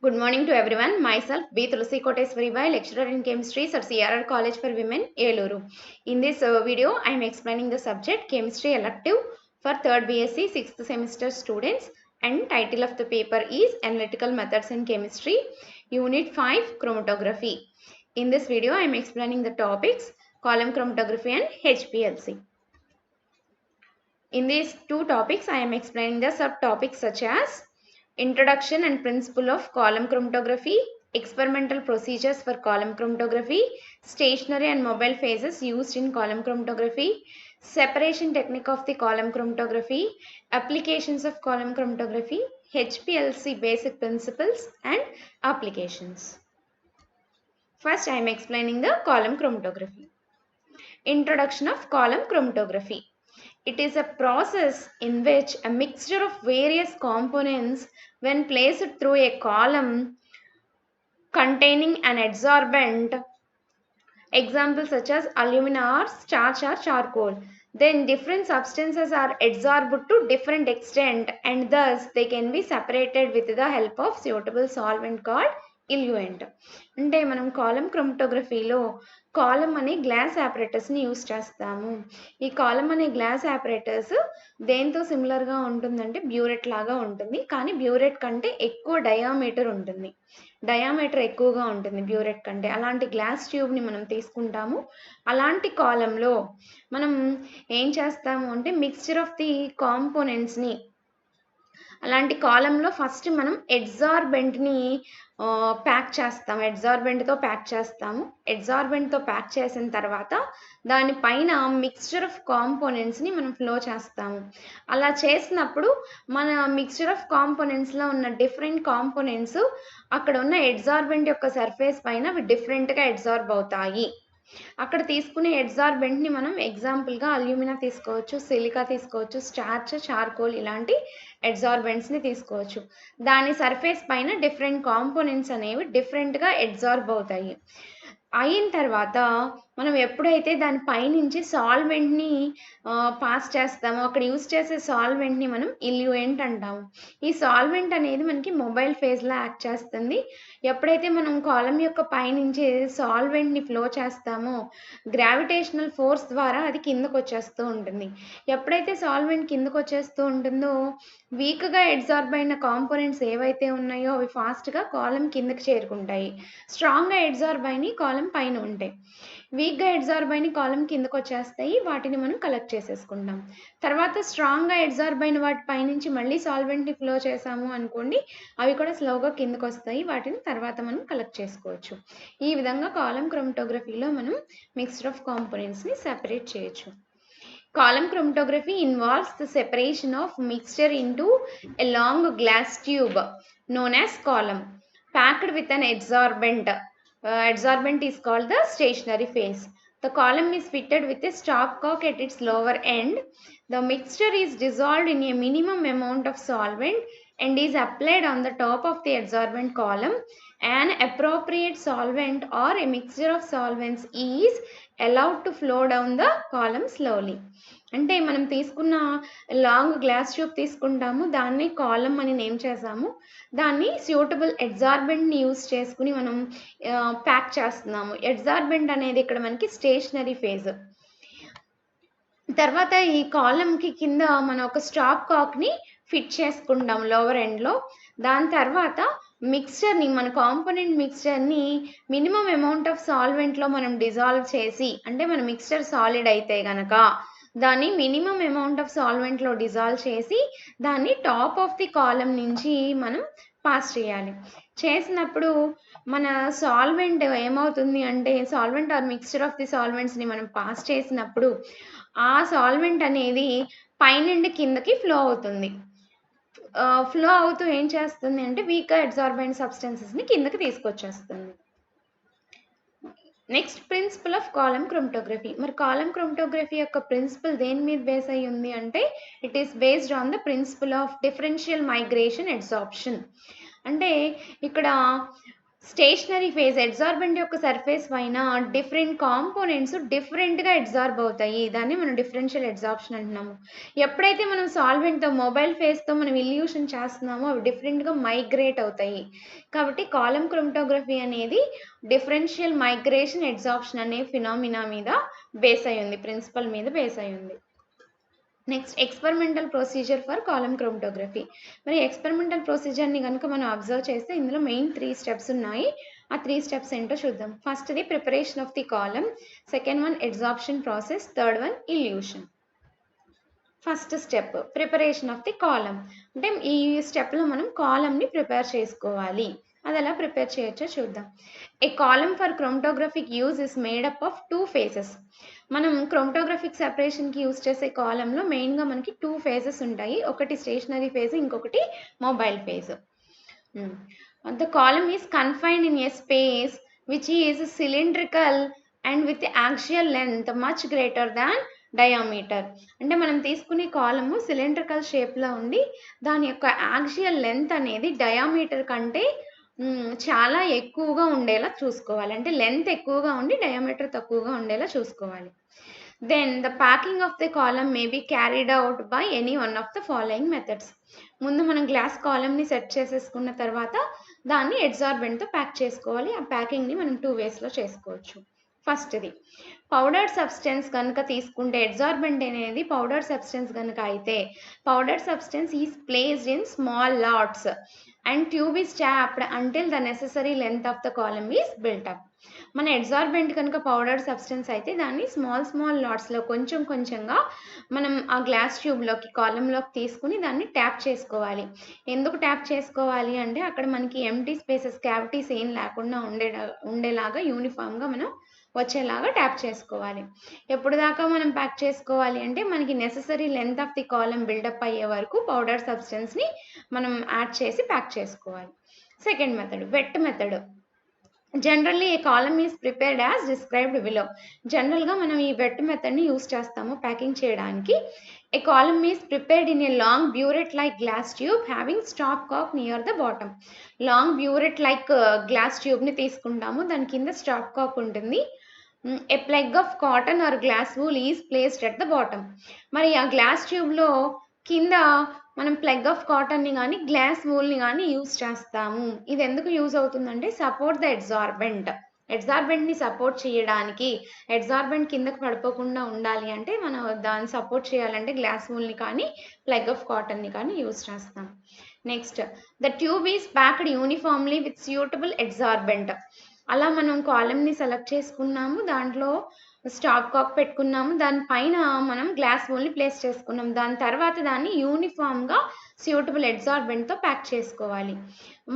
Good morning to everyone. Myself, B. Tulsi Koteswari, lecturer in chemistry at CRR College for Women, Eluru. In this video, I am explaining the subject chemistry elective for 3rd BSc 6th semester students, and title of the paper is Analytical Methods in Chemistry, Unit 5, Chromatography. In this video, I am explaining the topics column chromatography and HPLC. In these two topics, I am explaining the subtopics such as Introduction and Principle of Column Chromatography, Experimental Procedures for Column Chromatography, Stationary and Mobile Phases used in Column Chromatography, Separation Technique of the Column Chromatography, Applications of Column Chromatography, HPLC Basic Principles and Applications. First, I am explaining the column chromatography. Introduction of column chromatography. It is a process in which a mixture of various components, when placed through a column containing an adsorbent, examples such as alumina or starch or charcoal, then different substances are adsorbed to different extent and thus they can be separated with the help of suitable solvent called ఇల్యూయెంట్. అంటే మనం కాలం క్రోమటోగ్రఫీలో కాలం అనే glass ఆపరేటర్స్ని use చేస్తాము. ఈ కాలం అనే glass operators దేంతో సిమిలర్గా ఉంటుందంటే burette లాగా ఉంటుంది, కానీ బ్యూరెట్ కంటే ఎక్కువ డయామీటర్ ఉంటుంది, డయామీటర్ ఎక్కువగా ఉంటుంది బ్యూరెట్ కంటే. అలాంటి గ్లాస్ ట్యూబ్ని మనం తీసుకుంటాము. అలాంటి కాలంలో మనం ఏం చేస్తాము అంటే మిక్స్చర్ ఆఫ్ ది కాంపోనెంట్స్ని, అలాంటి కాలంలో ఫస్ట్ మనం ఎడ్జార్బెంట్ని ప్యాక్ చేస్తాము, ఎడ్జార్బెంట్తో ప్యాక్ చేస్తాము. ఎడ్జార్బెంట్తో ప్యాక్ చేసిన తర్వాత దానిపైన మిక్స్చర్ ఆఫ్ కాంపోనెంట్స్ని మనం ఫ్లో చేస్తాము. అలా చేసినప్పుడు మన మిక్స్చర్ ఆఫ్ కాంపోనెంట్స్లో ఉన్న డిఫరెంట్ కాంపోనెంట్స్ అక్కడ ఉన్న ఎడ్జార్బెంట్ యొక్క సర్ఫేస్ పైన అవి డిఫరెంట్గా ఎడ్జార్బ్ అవుతాయి. అక్కడ తీసుకునే ఎడ్జార్బెంట్ని మనం ఎగ్జాంపుల్గా అల్యూమినా తీసుకోవచ్చు, సిలికా తీసుకోవచ్చు, స్టార్చ్, చార్కోల్ ఇలాంటి ఎడ్జార్బెంట్స్ని తీసుకోవచ్చు. దాని సర్ఫేస్ పైన డిఫరెంట్ కాంపోనెంట్స్ అనేవి డిఫరెంట్గా ఎడ్జార్బ్ అవుతాయి. అయిన తర్వాత మనం ఎప్పుడైతే దాని పైనుంచి సాల్వెంట్ని పాస్ చేస్తామో అక్కడ యూస్ చేసే సాల్వెంట్ని మనం ఇల్యూయెంట్ అంటాము. ఈ సాల్వెంట్ అనేది మనకి మొబైల్ ఫేజ్లో యాక్ట్ చేస్తుంది. ఎప్పుడైతే మనం కాలం యొక్క పైనుంచి సాల్వెంట్ని ఫ్లో చేస్తామో గ్రావిటేషనల్ ఫోర్స్ ద్వారా అది కిందకు వచ్చేస్తూ ఉంటుంది. ఎప్పుడైతే సాల్వెంట్ కిందకు వచ్చేస్తూ ఉంటుందో వీక్గా ఎడ్జార్బ్ అయిన కాంపోనెంట్స్ ఏవైతే ఉన్నాయో అవి ఫాస్ట్గా కాలం కిందకి చేరుకుంటాయి. స్ట్రాంగ్గా ఎడ్జార్బ్ అయిన కాలం పైన ఉంటాయి. వీక్గా ఎడ్జార్బ్ అయిన కాలం కిందకు వచ్చేస్తాయి, వాటిని మనం కలెక్ట్ చేసేసుకుంటాం. తర్వాత స్ట్రాంగ్గా ఎడ్జార్బ్ అయిన వాటి పైనుంచి మళ్ళీ సాల్వెంట్ని ఫ్లో చేసాము అనుకోండి, అవి కూడా స్లోగా కిందకు వస్తాయి, వాటిని తర్వాత మనం కలెక్ట్ చేసుకోవచ్చు. ఈ విధంగా కాలం క్రోమటోగ్రఫీలో మనం మిక్స్చర్ ఆఫ్ కాంపోనెంట్స్ని సెపరేట్ చేయొచ్చు. Column chromatography involves the separation of mixture into a long glass tube known as column, packed with an adsorbent. Adsorbent is called the stationary phase. The column is fitted with a stopcock at its lower end. The mixture is dissolved in a minimum amount of solvent and is applied on the top of the adsorbent column. An appropriate solvent or a mixture of solvents is allowed to flow down the column slowly. అంటే మనం తీసుకున్న long glass tube తీసుకుంటాము, దాన్ని కాలం అని name చేసాము. దాన్ని suitable ఎడ్జార్బెంట్ని use చేసుకుని మనం ప్యాక్ చేస్తున్నాము. ఎడ్జార్బెంట్ అనేది ఇక్కడ మనకి స్టేషనరీ ఫేజ్. తర్వాత ఈ కాలంకి కింద మనం ఒక స్టాప్ కాక్ని ఫిట్ చేసుకుంటాం లోవర్ ఎండ్లో. దాని తర్వాత మిక్స్చర్ని, మన కాంపోనెంట్ మిక్స్చర్ని మినిమం అమౌంట్ ఆఫ్ సాల్వెంట్లో మనం డిజాల్వ్ చేసి, అంటే మన మిక్స్చర్ సాలిడ్ అయితే కనుక దాన్ని మినిమం అమౌంట్ ఆఫ్ సాల్వెంట్లో డిజాల్వ్ చేసి దాన్ని టాప్ ఆఫ్ ది కాలం నుంచి మనం పాస్ చేయాలి. చేసినప్పుడు మన సాల్వెంట్ ఏమవుతుంది అంటే, solvent or mixture of the సాల్వెంట్స్ని మనం పాస్ చేసినప్పుడు ఆ సాల్వెంట్ అనేది పైనుండి కిందకి ఫ్లో అవుతుంది. ఫ్లో అవుతూ ఏం చేస్తుంది అంటే వీక్గా అడ్సార్బెంట్ సబ్స్టెన్సెస్ని కిందకి తీసుకొచ్చేస్తుంది. Next principle of column chromatography. మరి కాలం క్రోమటోగ్రఫీ యొక్క ప్రిన్సిపల్ దేని మీద బేస్ అయ్యి ఉంది అంటే, it is based on the principle of differential migration adsorption. అంటే ఇక్కడ స్టేషనరీ ఫేజ్ అడ్సార్బెంట్ యొక్క సర్ఫేస్ పైన డిఫరెంట్ కాంపోనెంట్స్ డిఫరెంట్గా అడ్సార్బ్ అవుతాయి. దాన్ని మనం డిఫరెన్షియల్ అడ్సార్ప్షన్ అంటున్నాము. ఎప్పుడైతే మనం సాల్వెంట్తో మొబైల్ ఫేజ్తో మనం ఇల్యూషన్ చేస్తున్నామో అవి డిఫరెంట్గా మైగ్రేట్ అవుతాయి. కాబట్టి కాలమ్ క్రోమటోగ్రఫీ అనేది డిఫరెన్షియల్ మైగ్రేషన్ అడ్సార్ప్షన్ అనే ఫినామినా మీద బేస్ అయి ఉంది, ప్రిన్సిపల్ మీద బేస్ అయి ఉంది. Next experimental procedure for column chromatography. మరి ఎక్స్పెరిమెంటల్ ప్రొసీజర్ని కనుక మనం అబ్జర్వ్ చేస్తే ఇందులో మెయిన్ 3 స్టెప్స్ ఉన్నాయి. ఆ 3 స్టెప్స్ ఏంటో చూద్దాం. ఫస్ట్ది preparation of the column, second one adsorption process, third one illusion. First step preparation of the column. అంటే ఈ స్టెప్లో మనం కాలమ్ని ప్రిపేర్ చేసుకోవాలి. అది ఎలా ప్రిపేర్ చేయొచ్చో చూద్దాం. A column for chromatographic use is made up of 2 phases. మనం క్రోమటోగ్రఫిక్ సెపరేషన్కి యూజ్ చేసే కాలంలో మెయిన్గా మనకి 2 phases ఉంటాయి. ఒకటి స్టేషనరీ ఫేజ్, ఇంకొకటి mobile phase. The column is confined in a space which is cylindrical and with axial length much greater than diameter. అంటే మనం తీసుకునే కాలము సిలిండ్రికల్ షేప్లో ఉండి దాని యొక్క యాక్సియల్ లెంత్ అనేది డయామీటర్ కంటే చాలా ఎక్కువగా ఉండేలా చూసుకోవాలి. అంటే లెంత్ ఎక్కువగా ఉండి డయామీటర్ తక్కువగా ఉండేలా చూసుకోవాలి. Then the packing of the column may be carried out by any one of the following methods. ముందు మనం గ్లాస్ కాలమ్ని సెట్ చేసేసుకున్న తర్వాత దాన్ని అడ్సార్బెంట్తో ప్యాక్ చేసుకోవాలి. ఆ ప్యాకింగ్ని మనం 2 వేస్లో చేసుకోవచ్చు. ఫస్ట్ది పౌడర్డ్ సబ్స్టెన్స్ కనుక తీసుకుంటే అడ్సార్బెంట్ అనేది పౌడర్డ్ సబ్స్టెన్స్ కనుక అయితే powdered substance is placed in small lots and tube is tapped until the necessary length of the column is built up. మన అడ్సార్బెంట్ కనుక పౌడర్డ్ సబ్స్టెన్స్ అయితే దాన్ని స్మాల్ లాట్స్లో కొంచెం కొంచెంగా మనం ఆ గ్లాస్ ట్యూబ్లోకి కాలంలోకి తీసుకుని దాన్ని ట్యాప్ చేసుకోవాలి. ఎందుకు ట్యాప్ చేసుకోవాలి అంటే అక్కడ మనకి ఎంటీ స్పేసెస్ క్యావిటీస్ ఏం లేకుండా ఉండేలాగా యూనిఫామ్గా మనం వచ్చేలాగా ట్యాప్ చేసుకోవాలి. ఎప్పుడు దాకా మనం ప్యాక్ చేసుకోవాలి అంటే మనకి necessary length of the column build up అయ్యే వరకు పౌడర్ సబ్స్టెన్స్ని మనం యాడ్ చేసి ప్యాక్ చేసుకోవాలి. Second method wet method. Generally a column is prepared as described below. జనరల్గా మనం ఈ వెట్ మెథడ్ని యూస్ చేస్తాము ప్యాకింగ్ చేయడానికి. A column is prepared in a long burette like glass tube having stop cock near the bottom. Long burette like glass ట్యూబ్ని తీసుకుంటాము, దాని కింద స్టాప్ కాక్ ఉంటుంది. A plug off cotton or glass wool is placed at the bottom. మరి ఆ glass ట్యూబ్లో కింద మనం ప్లగ్ ఆఫ్ కాటన్ని కానీ గ్లాస్ వూల్ని కానీ యూజ్ చేస్తాము. ఇది ఎందుకు యూజ్ అవుతుందంటే సపోర్ట్ ద అడ్సార్బెంట్ని సపోర్ట్ చేయడానికి. అడ్సార్బెంట్ కిందకు పడిపోకుండా ఉండాలి అంటే మనం దాన్ని సపోర్ట్ చేయాలంటే గ్లాస్ వూల్ని కానీ ప్లగ్ ఆఫ్ కాటన్ని కానీ యూజ్ చేస్తాం. Next the tube is packed uniformly with suitable adsorbent. అలా మనం కాలమ్ని సెలెక్ట్ చేసుకున్నాము, దాంట్లో స్టాప్ కాక్ పెట్టుకున్నాము, దానిపైన మనం గ్లాస్ వూల్ని ప్లేస్ చేసుకున్నాం. దాని తర్వాత దాన్ని యూనిఫామ్గా సూటబుల్ అడ్సార్బెంట్తో ప్యాక్ చేసుకోవాలి.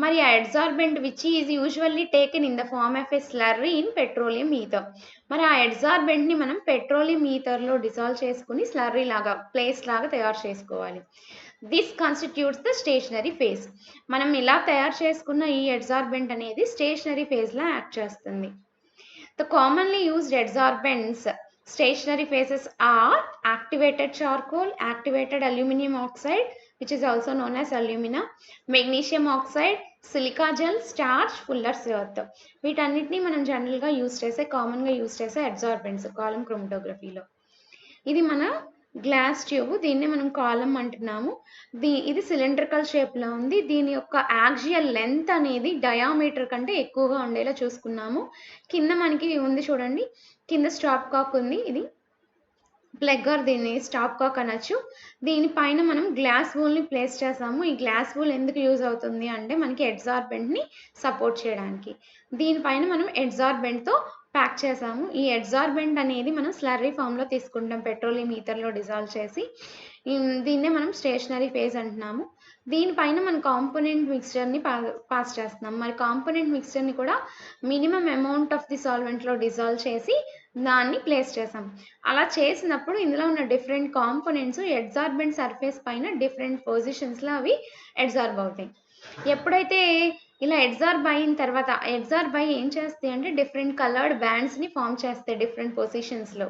మరి ఆ adsorbent which is usually taken in the form of a slurry in petroleum ether. మరి ఆ అడ్సార్బెంట్ని మనం పెట్రోలియం ఈథర్లో డిజాల్వ్ చేసుకుని స్లర్రీ లాగా ప్లేస్ లాగా తయారు చేసుకోవాలి. This constitutes the stationary phase. మనం ఇలా తయారు చేసుకున్న ఈ అడ్సార్బెంట్ అనేది స్టేషనరీ ఫేజ్లా యాక్ట్ చేస్తుంది. The commonly used adsorbents stationary phases are activated charcoal, activated aluminum oxide which is also known as alumina, magnesium oxide, silica gel, starch, fuller's earth. వీటన్నిటిని మనం జనరల్గా కామన్గా యూజ్ చేసే అడ్సార్బెంట్స్ కాలమ్ క్రోమటోగ్రఫీలో. ఇది మన గ్లాస్ ట్యూబ్, దీన్ని మనం కాలమ్ అంటున్నాము. ఇది సిలిండ్రికల్ షేప్లో ఉంది. దీని యొక్క యాక్సియల్ లెంత్ అనేది డయామీటర్ కంటే ఎక్కువగా ఉండేలా చూసుకున్నాము. కింద మనకి ఉంది చూడండి, కింద స్టాప్ కాక్ ఉంది, ఇది ప్లగ్గర్, దీన్ని స్టాప్ కాక్ అనొచ్చు. దీనిపైన మనం గ్లాస్ వూల్ని ప్లేస్ చేసాము. ఈ గ్లాస్ వూల్ ఎందుకు యూజ్ అవుతుంది అంటే మనకి అడ్సార్బెంట్ని సపోర్ట్ చేయడానికి. దీనిపైన మనం అడ్సార్బెంట్తో ప్యాక్ చేసాము. ఈ అడ్సార్బెంట్ అనేది మనం స్లర్రీ ఫామ్లో తీసుకుంటాం, పెట్రోలియం ఈథర్లో డిజాల్వ్ చేసి. దీన్నే మనం స్టేషనరీ ఫేజ్ అంటున్నాము. దీనిపైన మనం కాంపోనెంట్ మిక్స్చర్ని పాస్ చేస్తున్నాం. మరి కాంపోనెంట్ మిక్స్చర్ని కూడా మినిమం అమౌంట్ ఆఫ్ ది సాల్వెంట్లో డిజాల్వ్ చేసి దాన్ని ప్లేస్ చేసాం. అలా చేసినప్పుడు ఇందులో ఉన్న డిఫరెంట్ కాంపోనెంట్స్ అడ్సార్బెంట్ సర్ఫేస్ పైన డిఫరెంట్ పొజిషన్స్లో అవి అడ్సార్బ్ అవుతాయి. ఎప్పుడైతే ఇలా అడ్సార్బ్ అయిన తర్వాత అడ్సార్బ్ అయ్యి ఏం చేస్తాయి అంటే డిఫరెంట్ కలర్డ్ బ్యాండ్స్ని ఫామ్ చేస్తాయి డిఫరెంట్ పొజిషన్స్లో.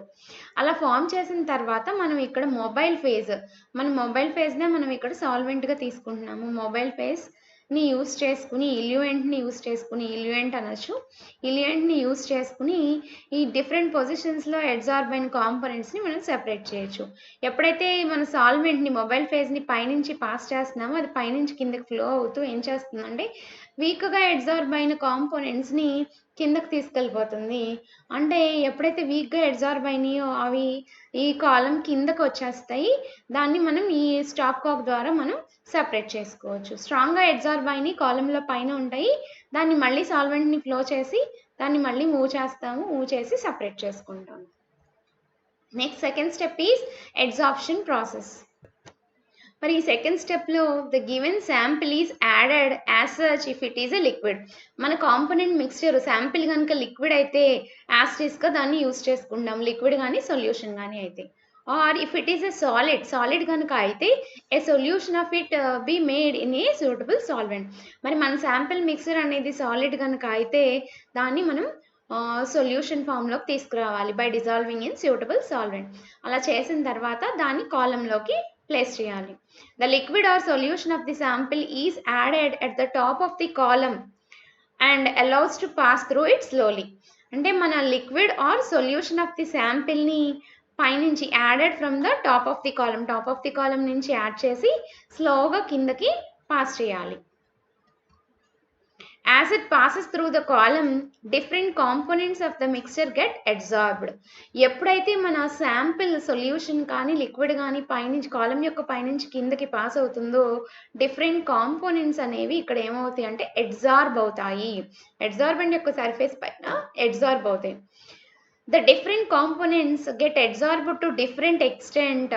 అలా ఫామ్ చేసిన తర్వాత మనం ఇక్కడ మొబైల్ ఫేజ్నే మనం ఇక్కడ సాల్వెంట్గా తీసుకుంటున్నాము. మొబైల్ ఫేజ్ ని యూజ్ చేసుకుని ఇల్యూయెంట్ అనొచ్చు. ఇల్యూయెంట్‌ని యూజ్ చేసుకుని ఈ డిఫరెంట్ పొజిషన్స్‌లో అడ్సార్బ్ అయిన కాంపోనెంట్స్‌ని మనం సెపరేట్ చేయొచ్చు. ఎప్పుడైతే మన సాల్వెంట్‌ని మొబైల్ ఫేజ్‌ని పైనుంచి పాస్ చేస్తున్నామో అది పైనుంచి కిందకి ఫ్లో అవుతూ ఏం చేస్తుందంటే వీక్‌గా అడ్సార్బ్ అయిన కాంపోనెంట్స్‌ని కిందకి తీసుకెళ్ళిపోతుంది. అంటే ఎప్పుడైతే వీక్‌గా అడ్సార్బ్ అయినాయో అవి ఈ కాలమ్ కిందకొచ్చేస్తాయి. దాన్ని మనం ఈ స్టాప్ కాక్ ద్వారా మనం సెపరేట్ చేసుకోవచ్చు. స్ట్రాంగ్‌గా అడ్సార్బ్ అయినయి కాలమ్‌లో పైన ఉంటాయి. దాన్ని మళ్ళీ సాల్వెంట్‌ని ఫ్లో చేసి దాన్ని మళ్ళీ మూవ్ చేసి సెపరేట్ చేసుకుంటాం. Next second step is adsorption process. మరి ఈ సెకండ్ స్టెప్‌లో the given sample is added as such if it is a liquid. మన కాంపోనెంట్ మిక్స్చర్ శాంపిల్ గనుక లిక్విడ్ అయితే యాజ్ ఇట్ ఈస్‌గా దాన్ని యూజ్ చేసుకుంటాం. లిక్విడ్ గానీ, సొల్యూషన్ గానీ అయితే. Or if it is a solid గనుక అయితే a solution of it be made in a suitable solvent. మరి మన శాంపిల్ మిక్సర్ అనేది సాలిడ్ గనుక అయితే దాన్ని మనం సొల్యూషన్ ఫామ్‌లోకి తీసుకురావాలి by dissolving in suitable solvent. అలా చేసిన తర్వాత దాన్ని కాలమ్‌లోకి ప్లేస్ చేయాలి. The liquid or solution of the sample is added at the top of the column and allows to pass through it slowly. అంటే మన liquid or solution of the శాంపిల్ని పైనుంచి added from the top of the column నుంచి add చేసి స్లోగా కిందకి pass చేయాలి. As it passes through the column, different components of the mixture get adsorbed. ఎప్పుడైతే మన శాంపిల్ సొల్యూషన్ కానీ లిక్విడ్ కానీ పైనుంచి కాలం యొక్క పైనుంచి కిందకి పాస్ అవుతుందో డిఫరెంట్ కాంపోనెంట్స్ అనేవి ఇక్కడ ఏమవుతాయి అంటే అడ్సార్బ్ అవుతాయి. అడ్సార్బెంట్ యొక్క సర్ఫేస్ పైన అడ్సార్బ్ అవుతాయి. The different components get adsorbed to different extent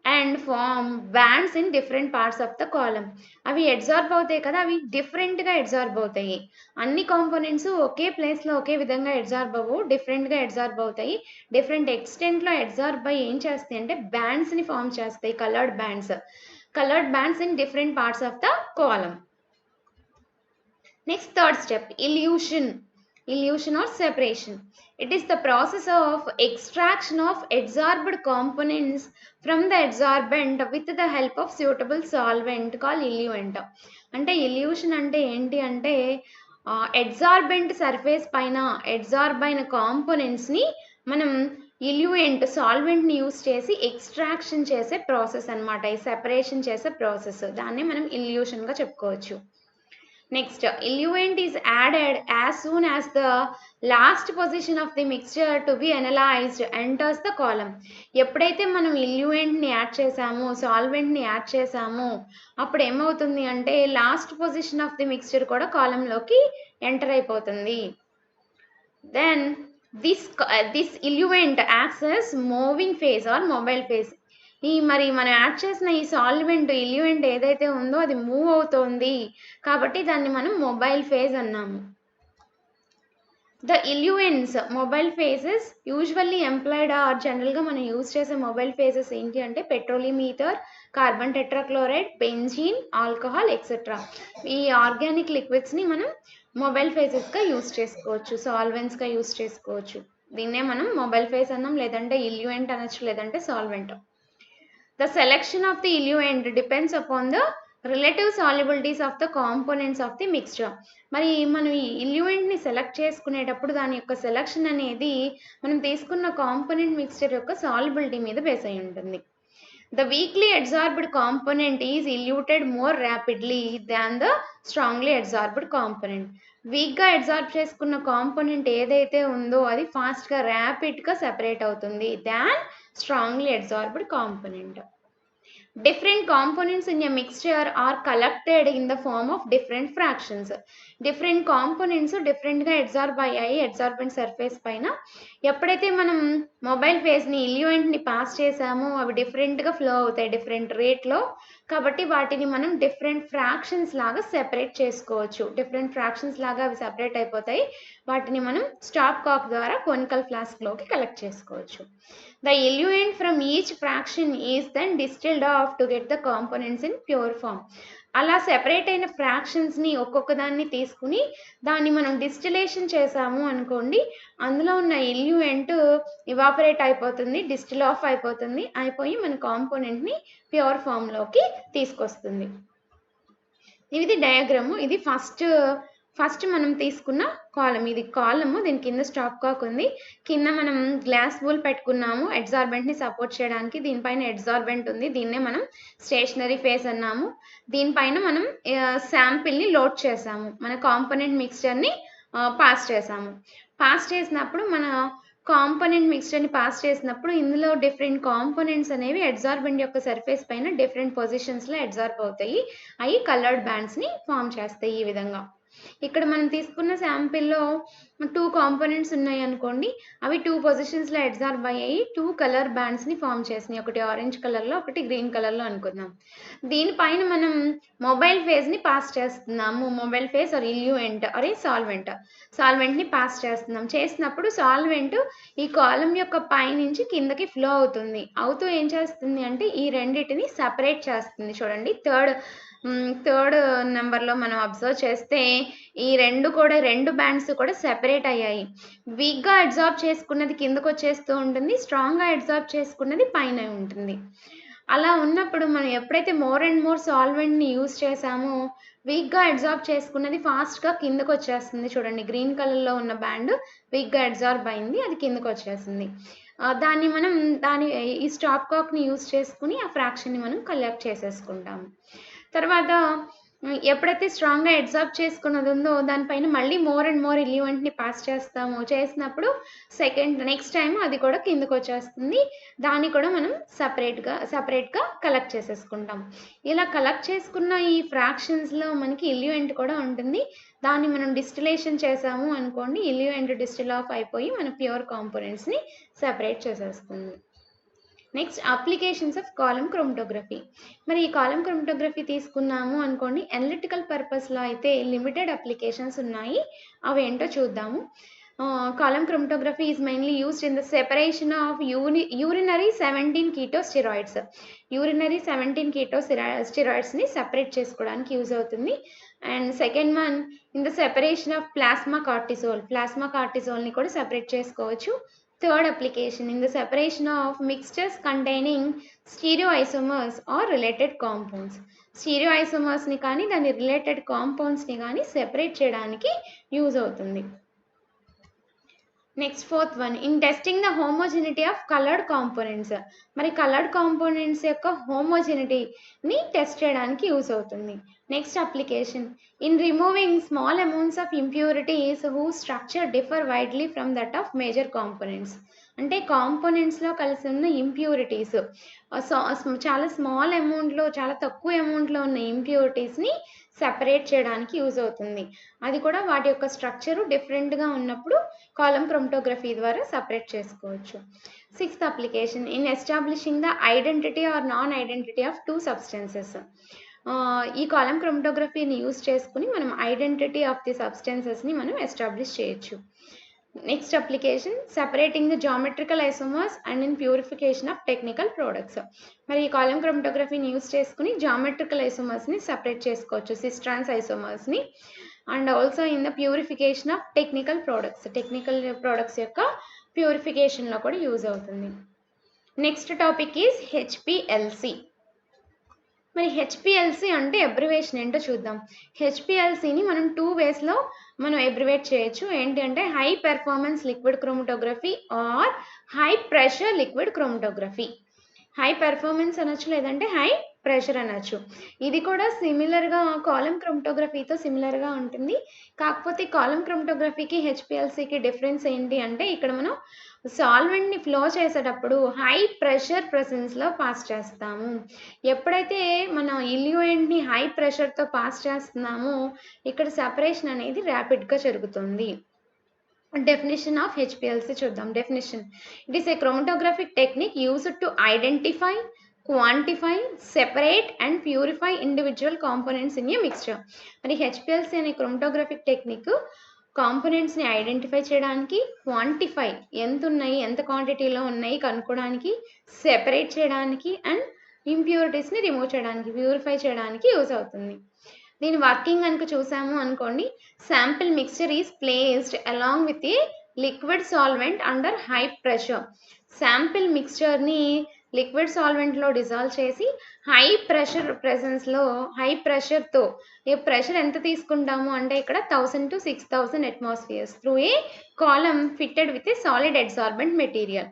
and form bands in different parts of the column. అవి అడ్సార్బ్ అవుతాయి కదా, అవి డిఫరెంట్గా అడ్సార్బ్ అవుతాయి. అన్ని కాంపోనెంట్స్ ఒకే ప్లేస్లో ఒకే విధంగా అడ్సార్బ్ అవ్వవు, డిఫరెంట్గా అడ్సార్బ్ అవుతాయి. డిఫరెంట్ ఎక్స్టెంట్లో అడ్సార్బ్ అయ్యి ఏం చేస్తాయి అంటే బ్యాండ్స్ని ఫామ్ చేస్తాయి, coloured bands in different parts of the column. Next third step illusion or separation. It is the process of extraction of adsorbed components from the adsorbent with the help of suitable solvent called illuent. అంటే illusion అంటే ఏంటి అంటే adsorbent surface పైన అడ్సార్బ్ అయిన కాంపోనెంట్స్ని మనం ఇల్యూయెంట్ సాల్వెంట్ని use చేసి extraction చేసే process అనమాట. ఈ సెపరేషన్ చేసే ప్రాసెస్ దాన్ని మనం ఇల్యూషన్గా చెప్పుకోవచ్చు. Next, illuent is added as soon as the last position of the mixture to be analyzed enters the column. ఎప్పుడైతే మనం ఇల్యూయెంట్ని యాడ్ చేసామో సాల్వెంట్ని యాడ్ చేసామో అప్పుడు ఏమవుతుంది అంటే last position of the mixture కూడా కాలంలోకి ఎంటర్ అయిపోతుంది. Then this eluent acts as moving phase or mobile phase. మరి మనం యాడ్ చేసిన ఈ సాల్వెంట్ ఇల్యూయెంట్ ఏదైతే ఉందో అది మూవ్ అవుతోంది కాబట్టి దాన్ని మనం మొబైల్ ఫేజ్ అన్నాము. The eluents mobile phases usually employed are జనరల్గా మనం యూజ్ చేసే మొబైల్ ఫేజెస్ ఏంటి అంటే petroleum ether, carbon tetrachloride, benzene, alcohol etcetera. ఈ ఆర్గానిక్ లిక్విడ్స్ని మనం మొబైల్ ఫేజెస్గా యూజ్ చేసుకోవచ్చు, సాల్వెంట్స్గా యూజ్ చేసుకోవచ్చు. దీన్నే మనం మొబైల్ ఫేజ్ అన్నాం, లేదంటే ఇల్యూయెంట్ అనొచ్చు, లేదంటే solvent. The selection of the illuent depends upon the relative solubilities of the components of the mixture. మరి మనం ఈ ఇల్యూయెంట్ని సెలెక్ట్ చేసుకునేటప్పుడు దాని యొక్క సెలెక్షన్ అనేది మనం తీసుకున్న కాంపోనెంట్ మిక్స్చర్ యొక్క సాల్యుబిలిటీ మీద బేస్ అయి ఉంటుంది. The weakly adsorbed component is eluted more rapidly than the strongly adsorbed component. వీక్గా అడ్సార్బ్ చేసుకున్న కాంపోనెంట్ ఏదైతే ఉందో అది ఫాస్ట్గా ర్యాపిడ్గా సెపరేట్ అవుతుంది దాన్ strongly adsorbed component. Different components in a mixture are collected in the form of different fractions. Different components differentగా అడ్సార్బ్ అయ్యాయి అడ్సార్బెంట్ surface పైన. ఎప్పుడైతే మనం మొబైల్ ఫేజ్ని ఇల్యూయెంట్ని పాస్ చేసామో అవి డిఫరెంట్గా ఫ్లో అవుతాయి డిఫరెంట్ రేట్లో. కాబట్టి వాటిని మనం డిఫరెంట్ ఫ్రాక్షన్స్ లాగా సెపరేట్ చేసుకోవచ్చు. డిఫరెంట్ ఫ్రాక్షన్స్ లాగా అవి సెపరేట్ అయిపోతాయి. వాటిని మనం స్టాప్ కాక్ ద్వారా కోనికల్ ఫ్లాస్క్లోకి కలెక్ట్ చేసుకోవచ్చు. The illuent from each fraction is then distilled off to get the components in pure form. అలా సెపరేట్ అయిన ఫ్రాక్షన్స్ని ఒక్కొక్క దాన్ని తీసుకుని దాన్ని మనం డిస్టిలేషన్ చేసాము అనుకోండి, అందులో ఉన్న ఇల్యూయెంట్ ఇవాపరేట్ అయిపోతుంది, డిస్టిల్ ఆఫ్ అయిపోయి మన కాంపోనెంట్ని ప్యూర్ ఫామ్లోకి తీసుకొస్తుంది. ఇది డయాగ్రాము. ఇది ఫస్ట్ మనం తీసుకున్న కాలమ్. ఇది కాలము. దీని కింద స్టాప్ కాక్ ఉంది. కింద మనం గ్లాస్ బౌల్ పెట్టుకున్నాము అడ్సార్బెంట్‌ని సపోర్ట్ చేయడానికి. దీనిపైన అడ్సార్బెంట్ ఉంది. దీన్నే మనం స్టేషనరీ ఫేస్ అన్నాము. దీనిపైన మనం శాంపిల్‌ని లోడ్ చేసాము. మన కాంపోనెంట్ మిక్స్చర్‌ని పాస్ చేసాము. పాస్ చేసినప్పుడు మన కాంపోనెంట్ మిక్స్చర్‌ని పాస్ చేసినప్పుడు ఇందులో డిఫరెంట్ కాంపోనెంట్స్ అనేవి అడ్సార్బెంట్ యొక్క సర్ఫేస్ పైన డిఫరెంట్ పొజిషన్స్‌లో అడ్సార్బ్ అవుతాయి. అయి కలర్డ్ బ్యాండ్స్‌ని ఫార్మ్ చేస్తాయి ఈ విధంగా. ఇక్కడ మనం తీసుకున్న శాంపిల్‌లో 2 కాంపోనెంట్స్ ఉన్నాయనుకోండి. అవి 2 పొజిషన్స్‌లో అడ్సార్బ్ అయ్యాయి. 2 కలర్ బ్యాండ్స్‌ని ఫార్మ్ చేసినాయి. ఒకటి ఆరెంజ్ కలర్‌లో, ఒకటి గ్రీన్ కలర్‌లో అనుకుందాం. దీనిపైన మనం మొబైల్ ఫేజ్‌ని పాస్ చేస్తున్నాము. Mobile phase or eluent or a సాల్వెంట్‌ని పాస్ చేస్తున్నాం. చేసినప్పుడు సాల్వెంట్ ఈ కాలమ్ యొక్క పైనుంచి కిందకి ఫ్లో అవుతుంది. అవుతూ ఏం చేస్తుంది అంటే ఈ రెండిటిని సెపరేట్ చేస్తుంది. చూడండి థర్డ్ నెంబర్‌లో మనం అబ్జర్వ్ చేస్తే ఈ 2 బ్యాండ్స్ కూడా సెపరేట్ అయ్యాయి. వీక్‌గా అబ్జార్బ్ చేసుకున్నది కిందకొచ్చేస్తూ ఉంటుంది. స్ట్రాంగ్‌గా అబ్జార్బ్ చేసుకున్నది పైన ఉంటుంది. అలా ఉన్నప్పుడు మనం ఎప్పుడైతే మోర్ అండ్ మోర్ సాల్వెంట్‌ని యూజ్ చేసామో వీక్‌గా అబ్జార్బ్ చేసుకున్నది ఫాస్ట్‌గా కిందకొచ్చేస్తుంది. చూడండి గ్రీన్ కలర్‌లో ఉన్న బ్యాండ్ వీక్‌గా అబ్జార్బ్ అయింది. అది కిందకొచ్చేసింది. దాన్ని మనం ఈ స్టాప్ కాక్‌ని యూజ్ చేసుకొని ఆ ఫ్రాక్షన్‌ని మనం కలెక్ట్ చేసేసుకుంటాము. తర్వాత ఎప్పుడైతే స్ట్రాంగ్‌గా అబ్జార్బ్ చేసుకున్నది ఉందో దానిపైన మళ్ళీ మోర్ అండ్ మోర్ ఇల్యూయెంట్‌ని పాస్ చేస్తాము. చేసినప్పుడు నెక్స్ట్ టైమ్ అది కూడా కిందకొచ్చేస్తుంది. దాన్ని కూడా మనం సెపరేట్‌గా కలెక్ట్ చేసేసుకుంటాం. ఇలా కలెక్ట్ చేసుకున్న ఈ ఫ్రాక్షన్స్‌లో మనకి ఇల్యూయెంట్ కూడా ఉంటుంది. దాన్ని మనం డిస్టిలేషన్ చేసాము అనుకోండి. ఇల్యూయెంట్ డిస్టిల్ ఆఫ్ అయిపోయి మన ప్యూర్ కాంపోనెంట్స్‌ని సెపరేట్ చేసేస్తుంది. Next applications of column chromatography. మరి ఈ కాలమ్ క్రోమటోగ్రఫీ తీసుకున్నాము అనుకోండి. అనలిటికల్ పర్పస్‌లో అయితే లిమిటెడ్ అప్లికేషన్స్ ఉన్నాయి. అవేంటో చూద్దాము. Column chromatography is mainly used in the separation of urinary 17 ketosteroids. Urinary 17 ketosteroids ని సెపరేట్ చేసుకోవడానికి యూజ్ అవుతుంది. And second one in the separation of plasma cortisol ని కూడా సెపరేట్ చేసుకోవచ్చు. Third application in the separation of mixtures containing stereoisomers or related compounds. స్టీరియోఐసోమర్స్ని కానీ దాని related కాంపౌండ్స్ని కానీ సెపరేట్ చేయడానికి యూజ్ అవుతుంది. Next fourth one in testing the homogeneity of coloured components. మరి కలర్డ్ కాంపోనెంట్స్ యొక్క హోమోజెనిటీని టెస్ట్ చేయడానికి యూజ్ అవుతుంది. Next application in removing small amounts of impurities who structure differ widely from that of major components. అంటే కాంపోనెంట్స్లో కలిసి ఉన్న impurities చాలా small అమౌంట్లో చాలా తక్కువ అమౌంట్లో ఉన్న ఇంప్యూరిటీస్ని సెపరేట్ చేయడానికి యూజ్ అవుతుంది. అది కూడా వాటి యొక్క స్ట్రక్చరు డిఫరెంట్గా ఉన్నప్పుడు కాలమ్ క్రోమటోగ్రఫీ ద్వారా సెపరేట్ చేసుకోవచ్చు. Sixth application in establishing the identity or non identity of 2 substances. ఈ కాలమ్ క్రోమటోగ్రఫీని యూజ్ చేసుకుని మనం ఐడెంటిటీ ఆఫ్ ది సబ్స్టెన్సెస్ని మనం ఎస్టాబ్లిష్ చేయొచ్చు. Next application separating the geometrical isomers and in purification of technical products. మరి ఈ కాలమ్ క్రోమటోగ్రఫీని యూజ్ చేసుకుని జామెట్రికల్ ఐసోమర్స్ని సెపరేట్ చేసుకోవచ్చు, సిస్ట్రాన్స్ ఐసోమర్స్ని. And also in the purification of technical products యొక్క ప్యూరిఫికేషన్లో కూడా యూజ్ అవుతుంది. Next topic is HPLC. మరి హెచ్పిఎల్సి అంటే అబ్రివేషన్ ఏంటో చూద్దాం. హెచ్పిఎల్సిని మనం 2 వేస్లో మనం అబ్రివేట్ చేయొచ్చు. ఏంటి అంటే high performance liquid chromatography or high pressure liquid chromatography. High performance అనొచ్చు, లేదంటే హై ప్రెషర్ అనొచ్చు. ఇది కూడా సిమిలర్గా కాలమ్ క్రోమటోగ్రఫీతో సిమిలర్గా ఉంటుంది. కాకపోతే కాలమ్ క్రోమటోగ్రఫీకి హెచ్పిఎల్సికి డిఫరెన్స్ ఏంటి అంటే ఇక్కడ మనం సాల్వెంట్ని ఫ్లో చేసేటప్పుడు హై ప్రెషర్ ప్రెసెన్స్లో పాస్ చేస్తాము. ఎప్పుడైతే మనం ఇల్యూయెంట్ని హై ప్రెషర్తో పాస్ చేస్తున్నామో ఇక్కడ సెపరేషన్ అనేది ర్యాపిడ్గా జరుగుతుంది. డెఫినేషన్ ఆఫ్ హెచ్పిఎల్సి చూద్దాం. Definition it is a chromatographic technique used to identify, quantify, separate and purify individual components in a mixture. మరి హెచ్పిఎల్సి అనే క్రోమటోగ్రఫిక్ టెక్నిక్ కాంపోనెంట్స్ని ఐడెంటిఫై చేయడానికి, క్వాంటిఫై ఎంత క్వాంటిటీలో ఉన్నాయి కనుక్కోవడానికి, సెపరేట్ చేయడానికి అండ్ ఇంప్యూరిటీస్ని రిమూవ్ చేయడానికి, ప్యూరిఫై చేయడానికి యూజ్ అవుతుంది. దీని వర్కింగ్ కనుక చూసాము అనుకోండి. Sample mixture is placed along with a liquid solvent under high pressure. Sample మిక్స్చర్ని లిక్విడ్ సాల్వెంట్లో డిజాల్వ్ చేసి హై ప్రెషర్ ప్రెసెన్స్లో హై ప్రెషర్తో, ఈ ప్రెషర్ ఎంత తీసుకుంటాము అంటే ఇక్కడ 1000 to 6000 atmospheres through a column fitted with a solid adsorbent material.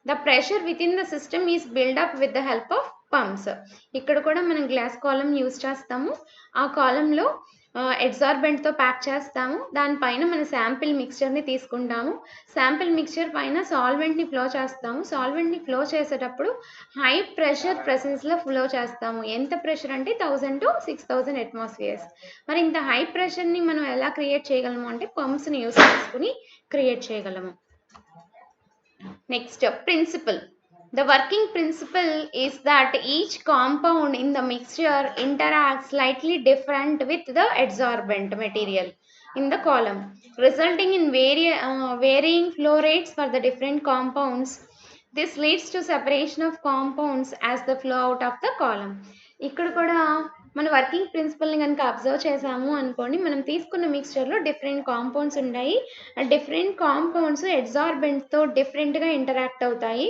The pressure with in the system is build up with the help of pumps. ఇక్కడ కూడా మనం గ్లాస్ కాలమ్ యూజ్ చేస్తాము. ఆ కాలంలో అడ్సార్బెంట్తో ప్యాక్ చేస్తాము. దానిపైన మన శాంపిల్ మిక్స్చర్ని తీసుకుంటాము. శాంపిల్ మిక్స్చర్ పైన సాల్వెంట్ని ఫ్లో చేస్తాము. సాల్వెంట్ని ఫ్లో చేసేటప్పుడు హై ప్రెషర్ ప్రెసెన్స్లో ఫ్లో చేస్తాము. ఎంత ప్రెషర్ అంటే 1000 to 6000 atmospheres. మరి ఇంత హై ప్రెషర్ని మనం ఎలా క్రియేట్ చేయగలము అంటే పంప్స్ని యూజ్ చేసుకుని క్రియేట్ చేయగలము. Next, principle. The working principle is that each compound in the mixture interacts slightly different with the adsorbent material in the column, resulting in varying flow rates for the different compounds. This leads to separation of compounds as the flow out of the column. ఇక్కడ కూడా మన working ప్రిన్సిపల్ని కనుక observe చేసాము అనుకోండి, మనం తీసుకున్న మిక్స్చర్లో different compounds ఉంటాయి. ఆ డిఫరెంట్ కాంపౌండ్స్ అడ్సార్బెంట్తో డిఫరెంట్గా ఇంటరాక్ట్ అవుతాయి.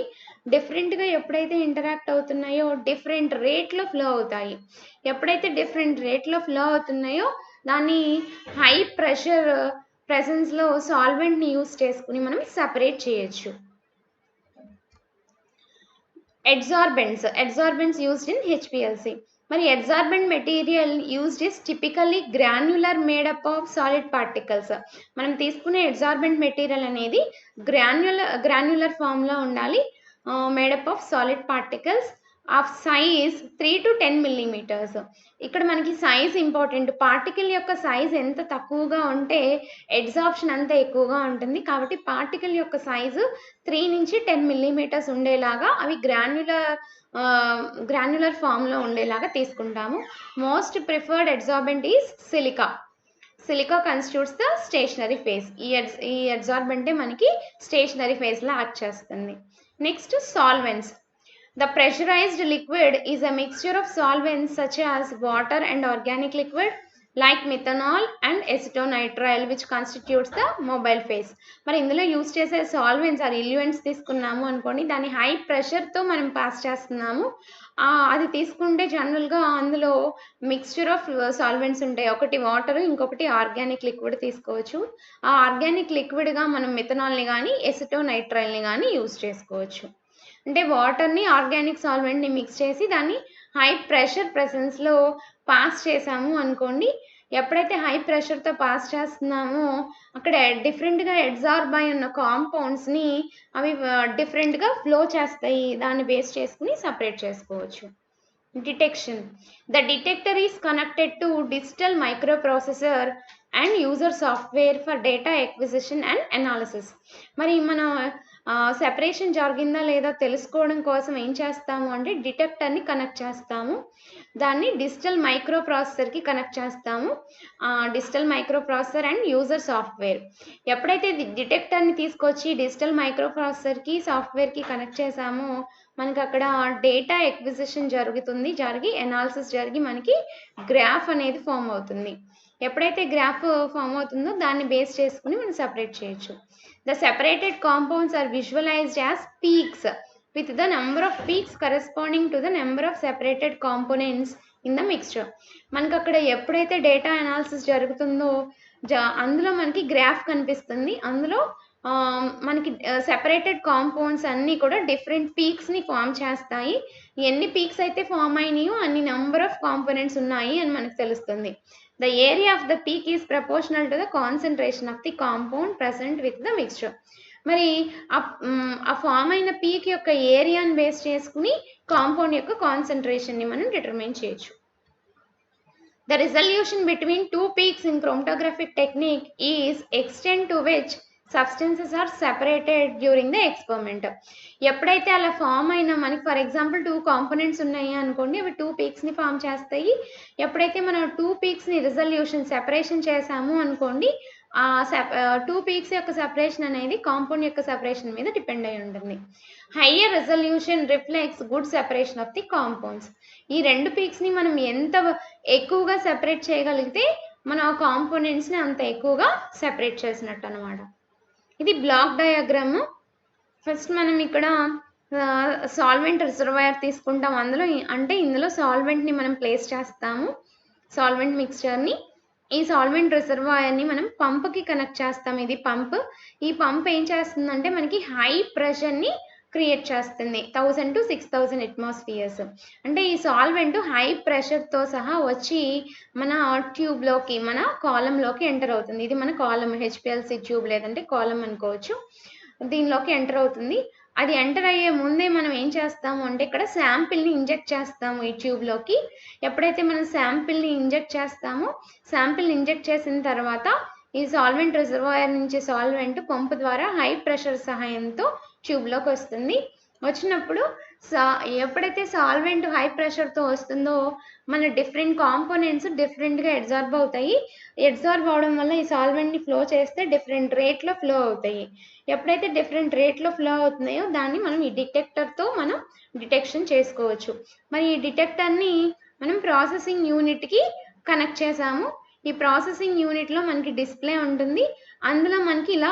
డిఫరెంట్గా ఎప్పుడైతే ఇంటరాక్ట్ అవుతున్నాయో డిఫరెంట్ రేట్లో ఫ్లో అవుతాయి. ఎప్పుడైతే డిఫరెంట్ రేట్లో ఫ్లో అవుతున్నాయో దాన్ని హై ప్రెషర్ ప్రెసెన్స్లో సాల్వెంట్ని యూజ్ చేసుకుని మనం సపరేట్ చేయొచ్చు. Adsorbents used in HPLC. మరి adsorbent material used is typically granular made up of solid particles. మనం తీసుకునే adsorbent material అనేది granular form లో ఉండాలి, made up of solid particles of size 3 to 10 millimeters. ఇక్కడ మనకి సైజ్ ఇంపార్టెంట్. పార్టికల్ యొక్క size ఎంత తక్కువగా ఉంటే అడ్సార్ప్షన్ అంత ఎక్కువగా ఉంటుంది. కాబట్టి పార్టికల్ యొక్క సైజు 3 నుంచి 10 millimeters ఉండేలాగా అవి గ్రాన్యులర్ ఫామ్లో ఉండేలాగా తీసుకుంటాము. Most preferred adsorbent is silica. Silica constitutes the stationary phase. ఈ అడ్సార్బెంటే మనకి స్టేషనరీ ఫేజ్లో యాక్ట్ చేస్తుంది. Next, solvents. The pressurized liquid is a mixture of solvents such as water and organic liquid like methanol and acetonitrile which constitutes the mobile phase. మరి ఇందులో use చేసే solvents are ఇల్యూయెంట్స్ తీసుకున్నాము అనుకోండి, దాన్ని హై ప్రెషర్తో మనం pass చేస్తున్నాము. అది తీసుకుంటే జనరల్గా అందులో మిక్స్చర్ ఆఫ్ సాల్వెంట్స్ ఉంటాయి. ఒకటి వాటర్, ఇంకొకటి ఆర్గానిక్ లిక్విడ్ తీసుకోవచ్చు. ఆ ఆర్గానిక్ లిక్విడ్గా మనం మిథనాల్ని కానీ ఎసిటోనైట్రైల్ని కానీ యూజ్ చేసుకోవచ్చు. అంటే వాటర్ని ఆర్గానిక్ సాల్వెంట్ని మిక్స్ చేసి దాన్ని హై ప్రెషర్ ప్రెసెన్స్లో పాస్ చేసాము అనుకోండి. ఎప్పుడైతే హై ప్రెషర్తో పాస్ చేస్తున్నామో అక్కడ డిఫరెంట్గా అడ్సార్బ్ అయి ఉన్న కాంపౌండ్స్ని అవి డిఫరెంట్గా ఫ్లో చేస్తాయి. దాన్ని బేస్ చేసుకుని సపరేట్ చేసుకోవచ్చు. Detection. The detector is connected to digital microprocessor and user software for data acquisition and analysis. మరి మన సెపరేషన్ జరిగిందా లేదా తెలుసుకోవడం కోసం ఏం చేస్తాము అంటే డిటెక్టర్ని కనెక్ట్ చేస్తాము. దాన్ని డిజిటల్ మైక్రో ప్రాసెసర్కి కనెక్ట్ చేస్తాము. Digital micro processor and user software. ఎప్పుడైతే డిటెక్టర్ని తీసుకొచ్చి డిజిటల్ మైక్రో ప్రాసెసర్కి సాఫ్ట్వేర్కి కనెక్ట్ చేసామో మనకి అక్కడ డేటా ఎక్విజిషన్ జరిగి ఎనాలిసిస్ జరిగి మనకి గ్రాఫ్ అనేది ఫామ్ అవుతుంది. ఎప్పుడైతే గ్రాఫ్ ఫామ్ అవుతుందో దాన్ని బేస్ చేసుకుని మనం సెపరేట్ చేయొచ్చు. The separated compounds are visualized as peaks with the number of peaks corresponding to the number of separated components in the mixture. మనకి అక్కడ ఎప్పుడైతే డేటా అనాలిసిస్ జరుగుతుందో అందులో మనకి గ్రాఫ్ కనిపిస్తుంది. అందులో మనకి సెపరేటెడ్ కాంపౌండ్స్ అన్నీ కూడా డిఫరెంట్ పీక్స్ని ఫామ్ చేస్తాయి. ఎన్ని పీక్స్ అయితే ఫామ్ అయినాయో అన్ని నెంబర్ ఆఫ్ కాంపోనెంట్స్ ఉన్నాయి అని మనకు తెలుస్తుంది. The area of the peak is proportional to the concentration of the compound present with the mixture. మరి ఆ ఫామ్ అయిన పీక్ యొక్క ఏరియాని బేస్ చేసుకుని కాంపౌండ్ యొక్క కాన్సన్ట్రేషన్ని మనం డిటర్మైన్ చేయొచ్చు. The resolution between two peaks in chromatographic technique is extent to which substances are separated during the experiment. ఎప్పుడైతే అలా ఫామ్ అయినా మనకి ఫర్ ఎగ్జాంపుల్ 2 కాంపోనెంట్స్ ఉన్నాయి అనుకోండి, అవి 2 పీక్స్ని ఫామ్ చేస్తాయి. ఎప్పుడైతే మనం 2 పీక్స్ని రిజల్యూషన్ సెపరేషన్ చేసాము అనుకోండి, 2 పీక్స్ యొక్క సెపరేషన్ అనేది కాంపౌండ్ యొక్క సెపరేషన్ మీద డిపెండ్ అయి ఉంటుంది. Higher resolution reflects good separation of the compounds. ఈ 2 పీక్స్ని మనం ఎంత ఎక్కువగా సెపరేట్ చేయగలిగితే మనం ఆ కాంపోనెంట్స్ని అంత ఎక్కువగా సెపరేట్ చేసినట్టు అనమాట. ఇది బ్లాక్ డయాగ్రామ్. ఫస్ట్ మనం ఇక్కడ సాల్వెంట్ రిజర్వాయర్ తీసుకుంటాం. అందులో అంటే ఇందులో సాల్వెంట్‌ని మనం ప్లేస్ చేస్తాము. సాల్వెంట్ మిక్స్చర్‌ని. ఈ సాల్వెంట్ రిజర్వాయర్‌ని మనం పంప్‌కి కనెక్ట్ చేస్తాం. ఇది పంప్. ఈ పంప్ ఏం చేస్తుందంటే మనకి హై ప్రెషర్‌ని క్రియేట్ చేస్తుంది. 1000-6000 అట్మాస్ఫియర్స్. అంటే ఈ సాల్వెంట్ హై ప్రెషర్‌తో సహా వచ్చి మన ట్యూబ్‌లోకి, మన కాలమ్‌లోకి ఎంటర్ అవుతుంది. ఇది మన కాలమ్ హెచ్‌పీఎల్‌సీ ట్యూబ్ లేదంటే కాలమ్ అనుకోవచ్చు. దీనిలోకి ఎంటర్ అవుతుంది. అది ఎంటర్ అయ్యే ముందే మనం ఏం చేస్తాము అంటే ఇక్కడ శాంపిల్‌ని ఇంజెక్ట్ చేస్తాము ఈ ట్యూబ్‌లోకి. ఎప్పుడైతే మనం శాంపిల్‌ని ఇంజెక్ట్ చేస్తామో, శాంపిల్‌ని ఇంజెక్ట్ చేసిన తర్వాత ఈ సాల్వెంట్ రిజర్వాయర్ నుంచి సాల్వెంట్ పంప్ ద్వారా హై ప్రెషర్ సహాయంతో ట్యూబ్‌లోకి వస్తుంది. వచ్చినప్పుడు సా ఎప్పుడైతే సాల్వెంట్ హై ప్రెషర్‌తో వస్తుందో మన డిఫరెంట్ కాంపోనెంట్స్ డిఫరెంట్‌గా అబ్జార్బ్ అవుతాయి. అబ్జార్బ్ అవ్వడం వల్ల ఈ సాల్వెంట్‌ని ఫ్లో చేస్తే డిఫరెంట్ రేట్‌లో ఫ్లో అవుతాయి. ఎప్పుడైతే డిఫరెంట్ రేట్‌లో ఫ్లో అవుతున్నాయో దాన్ని మనం ఈ డిటెక్టర్‌తో మనం డిటెక్షన్ చేసుకోవచ్చు. మరి ఈ డిటెక్టర్‌ని మనం ప్రాసెసింగ్ యూనిట్‌కి కనెక్ట్ చేసాము. ఈ ప్రాసెసింగ్ యూనిట్‌లో మనకి డిస్‌ప్లే ఉంటుంది. అందులో మనకి ఇలా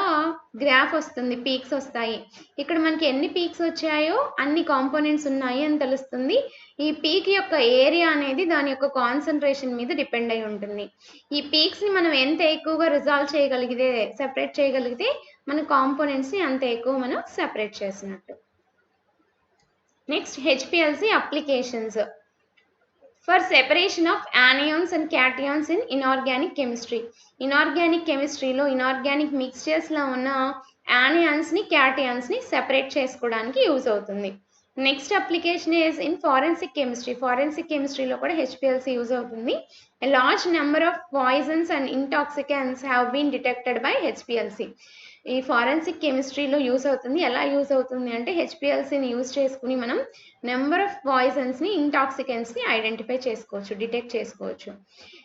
గ్రాఫ్ వస్తుంది. పీక్స్ వస్తాయి. ఇక్కడ మనకి ఎన్ని పీక్స్ వచ్చాయో అన్ని కాంపోనెంట్స్ ఉన్నాయి అని తెలుస్తుంది. ఈ పీక్ యొక్క ఏరియా అనేది దాని యొక్క కాన్సంట్రేషన్ మీద డిపెండ్ అయి ఉంటుంది. ఈ పీక్స్‌ని మనం ఎంత ఎక్కువగా రిజాల్వ్ చేయగలిగితే, సెపరేట్ చేయగలిగితే మన కాంపోనెంట్స్‌ని అంత ఎక్కువ మనం సెపరేట్ చేసినట్టు. Next HPLC applications. For separation of anions and cations in inorganic chemistry. Inorganic chemistry లో inorganic mixtures లో ఉన్న anions ని cations ని సెపరేట్ చేసుకోవడానికి యూజ్ అవుతుంది. Next application is in forensic chemistry. Forensic కెమిస్ట్రీలో కూడా హెచ్‌పీఎల్‌సీ యూజ్ అవుతుంది. A large number of poisons and intoxicants have been detected by HPLC. ఈ ఫారెన్సిక్ కెమిస్ట్రీలో యూజ్ అవుతుంది. ఎలా యూజ్ అవుతుంది అంటే హెచ్‌పీఎల్‌సీని యూజ్ చేసుకుని మనం నెంబర్ ఆఫ్ పాయిజన్స్‌ని, ఇంటాక్సికెంట్స్‌ని ఐడెంటిఫై చేసుకోవచ్చు, డిటెక్ట్ చేసుకోవచ్చు.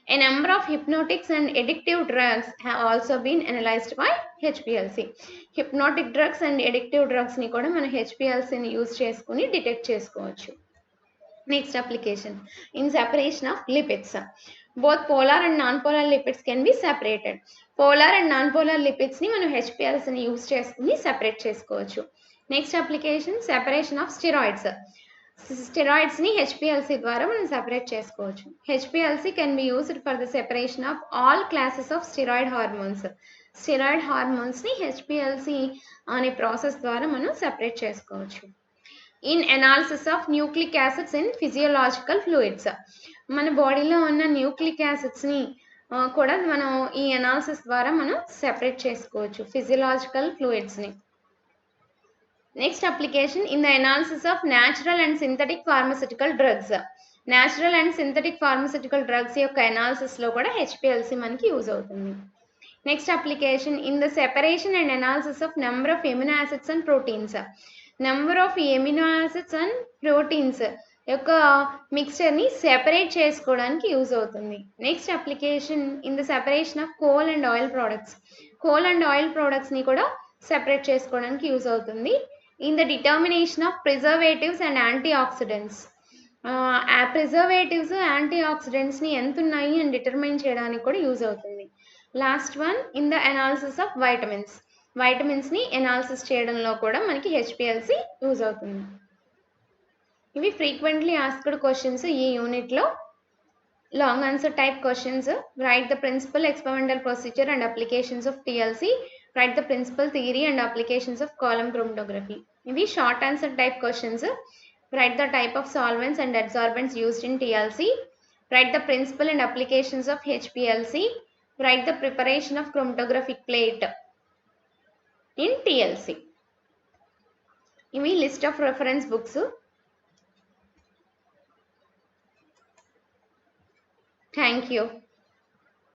A number of hypnotics and addictive drugs have also been analyzed by HPLC. Hypnotic drugs and addictive drugs ని కూడా మనం హెచ్‌పీఎల్‌సీని యూజ్ చేసుకుని డిటెక్ట్ చేసుకోవచ్చు. Next application in separation of lipids. Both polar and non-polar lipids can be separated. Polar and non-polar lipids ని మనం హెచ్‌పీఎల్‌సీని use చేసుకుని సెపరేట్ చేసుకోవచ్చు. Next application separation of steroids. స్టెరాయిడ్స్‌ని హెచ్‌పీఎల్‌సీ ద్వారా మనం సెపరేట్ చేసుకోవచ్చు. HPLC can be used for the separation of all classes of steroid hormones. Steroid హార్మోన్స్‌ని హెచ్‌పీఎల్‌సీ అనే ప్రాసెస్ ద్వారా మనం సెపరేట్ చేసుకోవచ్చు. In analysis of nucleic acids in physiological fluids. మన బాడీలో ఉన్న న్యూక్లిక్ యాసిడ్స్‌ని కూడా మనం ఈ అనాలిసిస్ ద్వారా మనం సెపరేట్ చేసుకోవచ్చు ఫిజియోలాజికల్ ఫ్లూయిడ్స్‌ని. Next application in the analysis of natural and synthetic pharmaceutical drugs. Natural and synthetic pharmaceutical drugs యొక్క అనాలిసిస్లో కూడా హెచ్‌పీఎల్‌సీ మనకి యూజ్ అవుతుంది. Next application in the separation and analysis of number of amino acids and proteins. Number of amino acids and proteins యొక్క మిక్స్చర్ని separate చేసుకోవడానికి use అవుతుంది. Next application in the separation of coal and oil products. Coal and oil ప్రోడక్ట్స్ని కూడా separate చేసుకోవడానికి use అవుతుంది. In the determination of preservatives and antioxidants. Preservatives యాంటీ ఆక్సిడెంట్స్ని ఎంత ఉన్నాయి అని డిటర్మైన్ చేయడానికి కూడా యూజ్ అవుతుంది. Last one in the analysis of vitamins. వైటమిన్స్‌ని అనాలిసిస్ చేయడంలో కూడా మనకి హెచ్‌పీఎల్‌సీ యూజ్ అవుతుంది. ఇవి ఫ్రీక్వెంట్లీ ఆస్క్డ్ క్వశ్చన్స్ ఈ యూనిట్లో. Long answer type questions. Write the principle, experimental procedure and applications of TLC. Write the principle, theory and applications of column chromatography. ఇవి short answer type questions. Write the type of solvents and adsorbents used in TLC. Write the principle and applications of HPLC. Write the preparation of chromatographic plate in TLC. ఇవి list of reference books. Thank you.